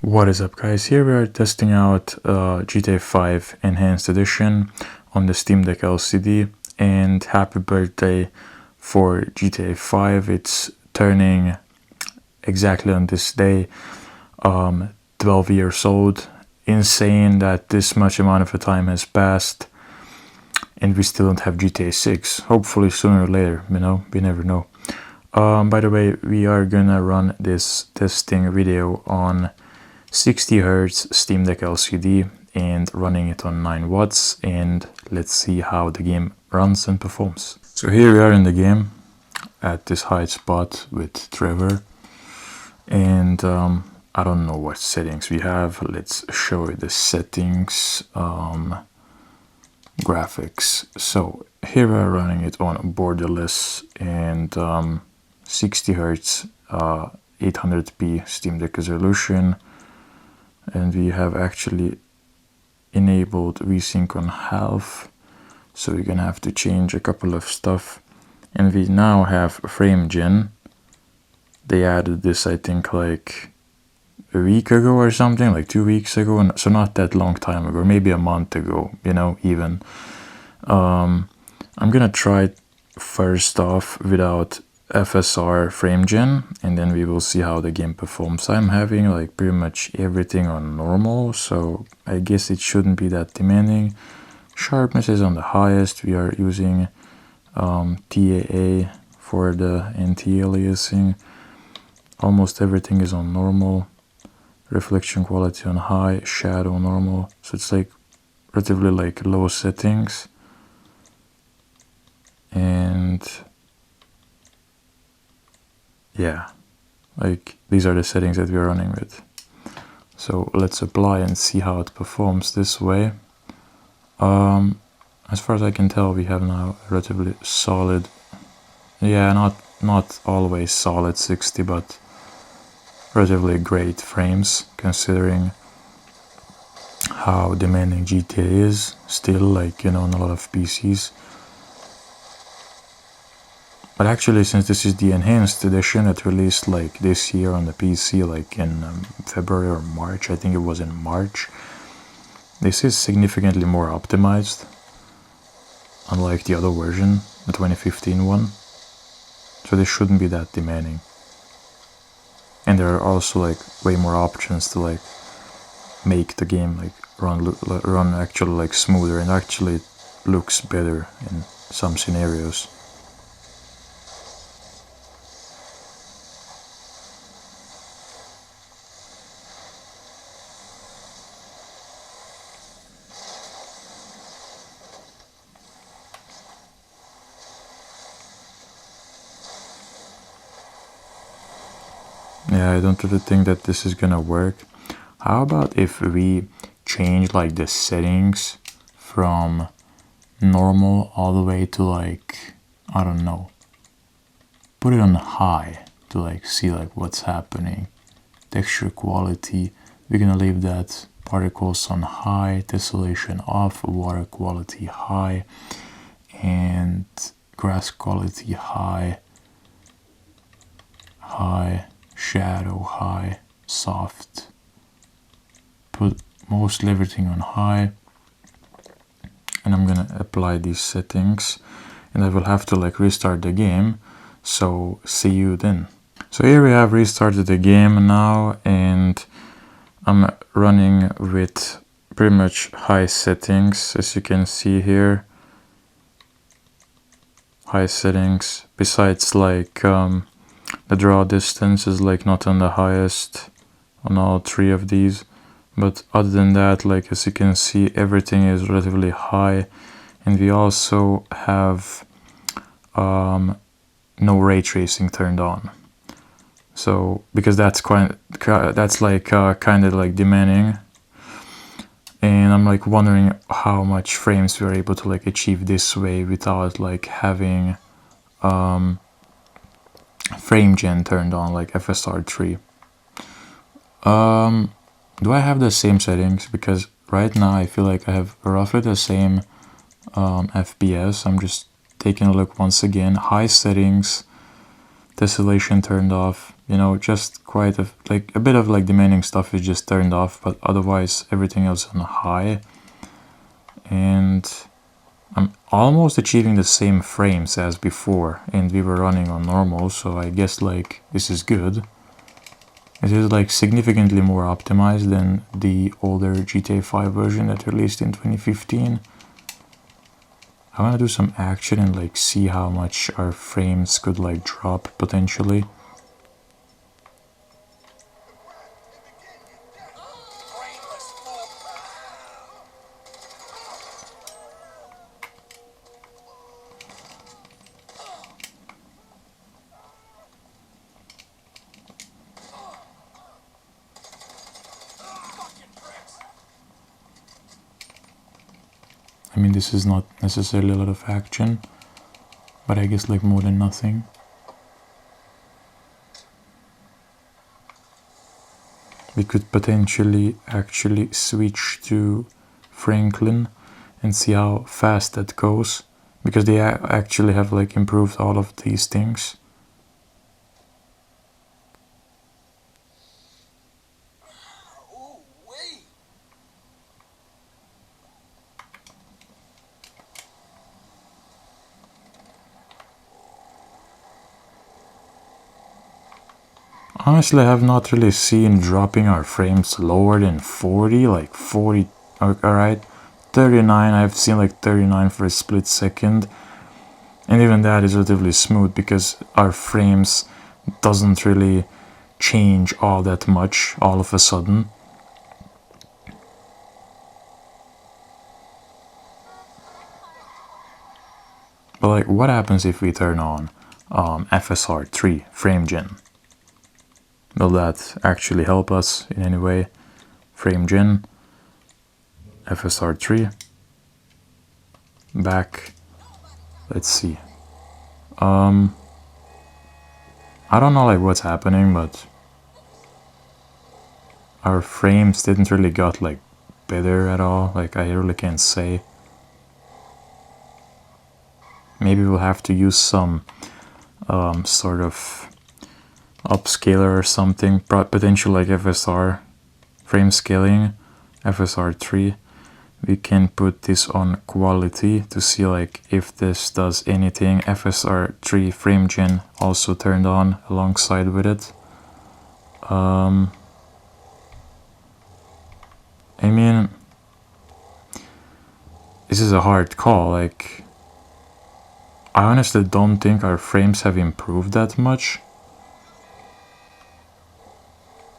What is up, guys? Here we are testing out GTA 5 Enhanced Edition on the SteamDeck LCD, and happy birthday for GTA 5. It's turning exactly on this day 12 years old. Insane that this much amount of time has passed and we still don't have GTA 6. Hopefully sooner or later, we never know. By the way, we are gonna run this testing video on 60Hz SteamDeck LCD and running it on 9 watts, and let's see how the game runs and performs. So here we are in the game at this high spot with Trevor, and I don't know what settings we have. Let's show you the settings. Graphics. So here we are running it on borderless and 60Hz 800p SteamDeck resolution, and we have actually enabled VSync on half, so we're gonna have to change a couple of stuff. And we now have frame gen. They added this, I think, like a week ago or something, like 2 weeks ago, and so not that long time ago, maybe a month ago, even. I'm gonna try it first off without FSR frame gen, and then we will see how the game performs. I'm having like pretty much everything on normal, so I guess it shouldn't be that demanding. Sharpness is on the highest. We are using TAA for the anti-aliasing. Almost everything is on normal. Reflection quality on high, shadow normal, so it's like relatively like low settings. And yeah, like these are the settings that we're running with. So let's apply and see how it performs this way. As far as I can tell, we have now a relatively solid, not always solid 60, but relatively great frames considering how demanding GTA is still, like, on a lot of PCs. But actually, since this is the enhanced edition that released like this year on the PC, like in February or March, I think it was in March, this is significantly more optimized, unlike the other version, the 2015 one. So this shouldn't be that demanding. And there are also like way more options to like make the game like run actually like smoother, and actually it looks better in some scenarios. Yeah, I don't really think that this is gonna work. How about if we change like the settings from normal all the way to like, I don't know, put it on high to like see like what's happening. Texture quality, we're gonna leave that. Particles on high, tessellation off, water quality high, and grass quality high, shadow high, soft. Put mostly everything on high, and I'm gonna apply these settings, and I will have to like restart the game, so see you then. So here we have restarted the game now, and I'm running with pretty much high settings, as you can see here. High settings, besides like the draw distance is like not on the highest on all three of these, but other than that, like as you can see, everything is relatively high. And we also have no ray tracing turned on, so because that's kind of like demanding, and I'm like wondering how much frames we are able to like achieve this way without like having frame gen turned on, like FSR 3. Do I have the same settings? Because right now I feel like I have roughly the same FPS. I'm just taking a look once again. High settings, tessellation turned off, you know, just quite a bit of like demanding stuff is just turned off, but otherwise everything else on high. And I'm almost achieving the same frames as before, and we were running on normal, so I guess like this is good. It is like significantly more optimized than the older GTA 5 version that released in 2015. I want to do some action and like see how much our frames could like drop potentially. I mean, this is not necessarily a lot of action, but I guess like more than nothing. We could potentially actually switch to Franklin and see how fast that goes, because they actually have like improved all of these things. Honestly, I have not really seen dropping our frames lower than 40, like 40, alright, 39, I've seen like 39 for a split second, and even that is relatively smooth because our frames doesn't really change all that much all of a sudden. But like, what happens if we turn on FSR 3 frame gen? Will that actually help us in any way? Frame gen, FSR 3, back, let's see. I don't know like what's happening, but our frames didn't really got like better at all, like I really can't say. Maybe we'll have to use some sort of upscaler or something, potential like FSR frame scaling, FSR 3. We can put this on quality to see like if this does anything. FSR 3 frame gen also turned on alongside with it. I mean, this is a hard call. Like, I honestly don't think our frames have improved that much.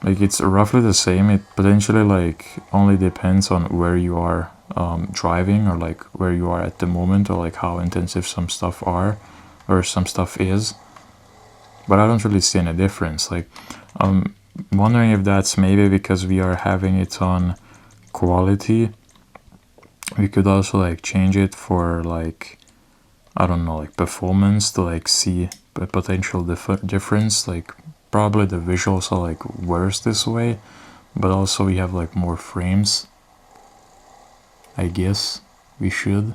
Like, it's roughly the same. It potentially like only depends on where you are driving, or like where you are at the moment, or like how intensive some stuff are or some stuff is. But I don't really see any difference. Like, I'm wondering if that's maybe because we are having it on quality. We could also like change it for like, I don't know, like performance, to like see a potential difference. Like, probably the visuals are like worse this way, but also we have like more frames. I guess we should.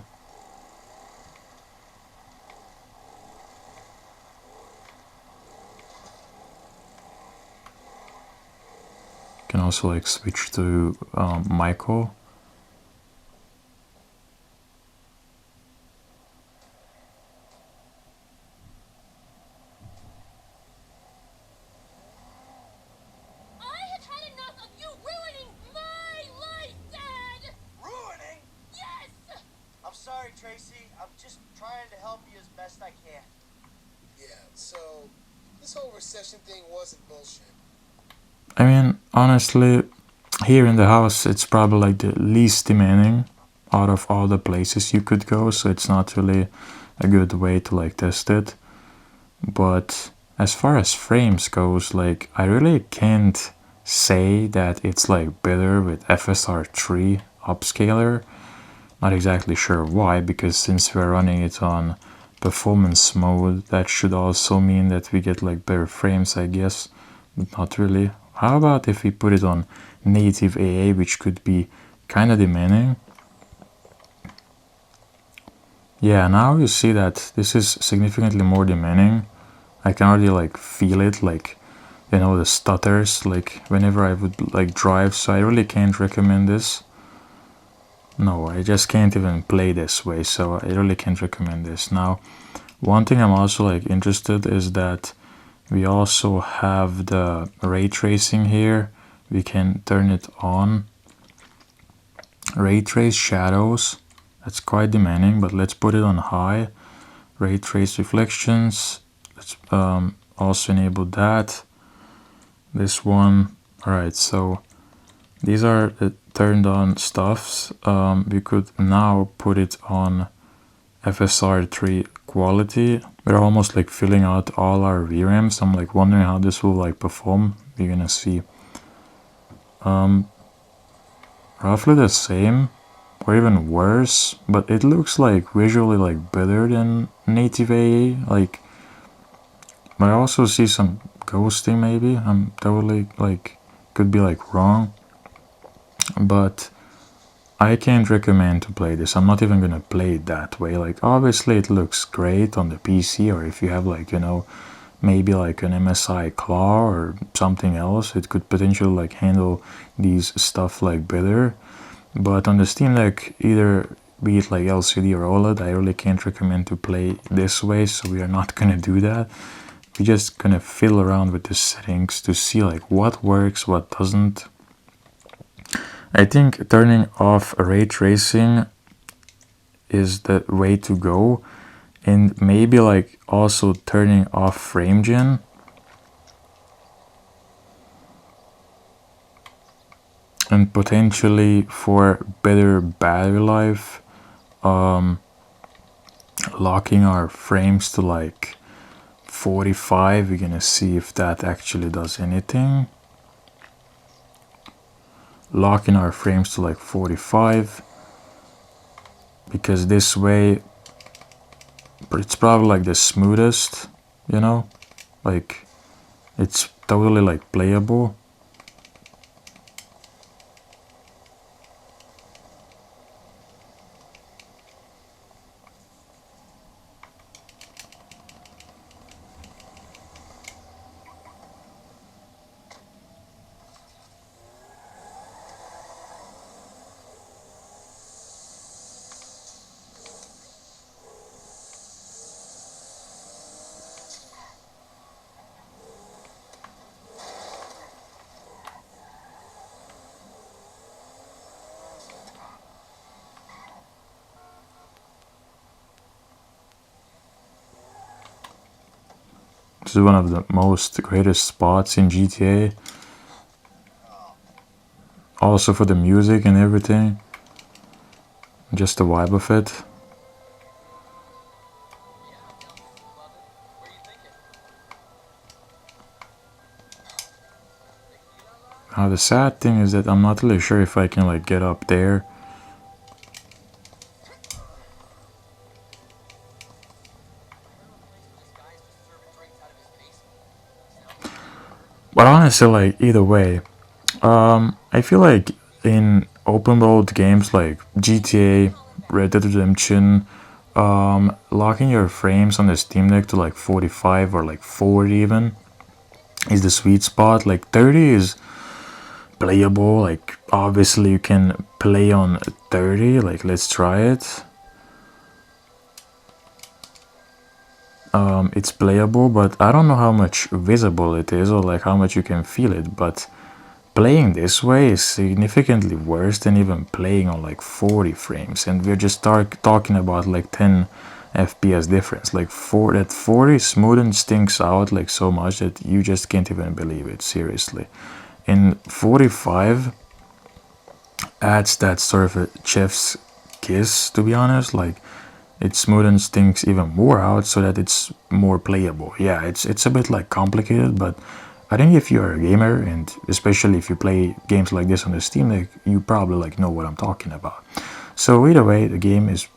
Can also like switch to Michael. Tracy, I'm just trying to help you as best I can. Yeah, so this whole recession thing wasn't bullshit. I mean, honestly, here in the house, it's probably like the least demanding out of all the places you could go, so it's not really a good way to like test it. But as far as frames goes, like, I really can't say that it's like better with FSR 3 upscaler. Not exactly sure why, because since we're running it on performance mode, that should also mean that we get like better frames, I guess, but not really. How about if we put it on native AA, which could be kind of demanding? Yeah, now you see that this is significantly more demanding. I can already like feel it, like, you know, the stutters, like whenever I would like drive. So I really can't recommend this. No, I just can't even play this way, so I really can't recommend this. Now, one thing I'm also like interested is that we also have the ray tracing here. We can turn it on. Ray trace shadows, that's quite demanding, but let's put it on high. Ray trace reflections, let's also enable that. This one, alright, so these are the turned on stuffs. We could now put it on FSR3 quality. We're almost like filling out all our VRAMs. I'm like wondering how this will like perform. We're gonna see. Roughly the same or even worse, but it looks like visually like better than native AA. Like, but I also see some ghosting maybe. I'm totally like, could be like wrong, but I can't recommend to play this. I'm not even gonna play it that way. Like, obviously it looks great on the PC, or if you have like, you know, maybe like an MSI Claw or something else, it could potentially like handle these stuff like better. But on the Steam Deck, either be it like LCD or OLED, I really can't recommend to play this way, so we are not gonna do that. We're just gonna fiddle around with the settings to see like what works, what doesn't. I think turning off ray tracing is the way to go, and maybe like also turning off frame gen. And potentially for better battery life, locking our frames to like 45. We're gonna see if that actually does anything. Locking our frames to like 45, because this way it's probably like the smoothest, you know, like it's totally like playable. This is one of the most greatest spots in GTA. Also for the music and everything. Just the vibe of it. Now the sad thing is that I'm not really sure if I can like get up there. But honestly, like either way, I feel like in open world games like GTA, Red Dead Redemption, locking your frames on the Steam Deck to like 45 or like 40 even is the sweet spot. Like 30 is playable. Like obviously you can play on 30. Like let's try it. It's playable, but I don't know how much visible it is or like how much you can feel it, but playing this way is significantly worse than even playing on like 40 frames, and we're just talking about like 10 FPS difference. Like that 40 smooth stinks out like so much that you just can't even believe it, seriously. And 45 adds that sort of a chef's kiss, to be honest. Like it smoothens things even more out so that it's more playable. Yeah, it's a bit like complicated, but I think if you're a gamer, and especially if you play games like this on the Steam Deck, you probably like know what I'm talking about. So either way, the game is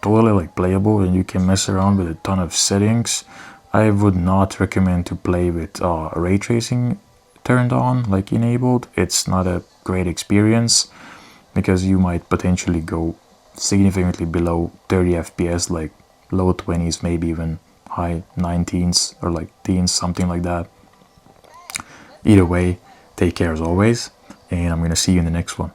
totally like playable, and you can mess around with a ton of settings. I would not recommend to play with ray tracing turned on, like enabled. It's not a great experience because you might potentially go significantly below 30 FPS, like low 20s, maybe even high 19s or like teens, something like that. Either way, take care as always, and I'm gonna see you in the next one.